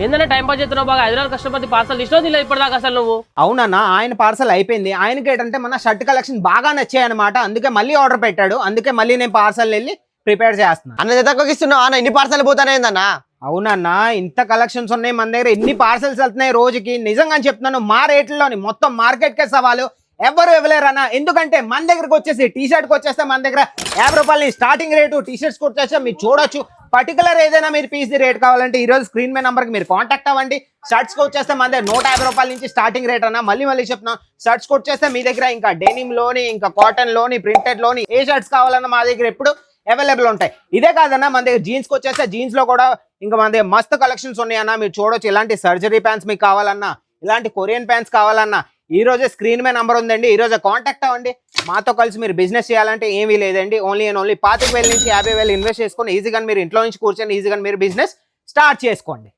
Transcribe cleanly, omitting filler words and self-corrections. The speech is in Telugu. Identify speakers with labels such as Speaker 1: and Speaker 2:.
Speaker 1: ఏంటంటే టైం పాస్ చేస్తున్నావు బాగా హైదరాబాద్ కష్టపడి పార్సల్ ఇష్టం ఇలా ఇప్పటిదాకా అసలు నువ్వు.
Speaker 2: అవునన్నా ఆయన పార్సల్ అయిపోయింది. ఆయనకి ఏంటంటే మన షర్ట్ కలెక్షన్ బాగా నచ్చాయి అనమాట, అందుకే మళ్ళీ ఆర్డర్ పెట్టాడు. అందుకే మళ్ళీ నేను పార్సల్ వెళ్ళి ప్రిపేర్ చేస్తున్నాను.
Speaker 3: అన్న తక్కువకి ఇస్తున్నావు అన్న, ఇన్ని పార్సల్ పోతానేందన్నా?
Speaker 2: అవునన్నా ఇంత కలెక్షన్స్ ఉన్నాయి మన దగ్గర, ఎన్ని పార్సల్స్ వెళ్తున్నాయి రోజుకి. నిజంగా చెప్తున్నాను, మా రేట్లలోని మొత్తం మార్కెట్కే సవాలు, ఎవరు ఇవ్వలేరన్నా. ఎందుకంటే మన దగ్గరకు వచ్చేసి టీ షర్ట్కి వచ్చేస్తే మన దగ్గర 50 రూపాయలు స్టార్టింగ్ రేటు, టీ షర్ట్స్కి వచ్చేస్తే మీరు చూడొచ్చు. పర్టికులర్ ఏదైనా మీరు పీస్ రేట్ కావాలంటే ఈ రోజు స్క్రీన్ మీద నంబర్కి మీరు కాంటాక్ట్ అవ్వండి. షర్ట్స్కి వచ్చేస్తే మన దగ్గర 150 రూపాయల నుంచి స్టార్టింగ్ రేట్ అన్న. మళ్ళీ చెప్తున్నాం, షర్ట్స్కి వచ్చేస్తే మీ దగ్గర ఇంకా డెనిమ్ లోని, ఇంకా కాటన్ లోని, ప్రింటెడ్ లోని ఏ షర్ట్స్ కావాలన్నా మా దగ్గర ఎప్పుడు అవైలబుల్ ఉంటాయి. ఇదే కాదన్నా మన దగ్గర జీన్స్కి వచ్చేస్తే జీన్స్ లో కూడా ఇంకా మన దగ్గర మస్తు కలెక్షన్స్ ఉన్నాయన్నా. మీరు చూడొచ్చు, ఇలాంటి సర్జరీ ప్యాంట్స్ మీకు కావాలన్నా, ఇలాంటి కొరియన్ ప్యాంట్స్ కావాలన్నా ఈ రోజే స్క్రీన్ మీద నంబర్ ఉందండి, ఈ రోజే కాంటాక్ట్ అవ్వండి. మాతో కలిసి మీరు బిజినెస్ చేయాలంటే ఏమీ లేదండి, ఓన్లీ 25,000 నుంచి 50,000 ఇన్వెస్ట్ చేసుకొని ఈజీగా మీరు ఇంట్లో నుంచి కూర్చొని ఈజీగా మీరు బిజినెస్ స్టార్ట్ చేసుకోండి.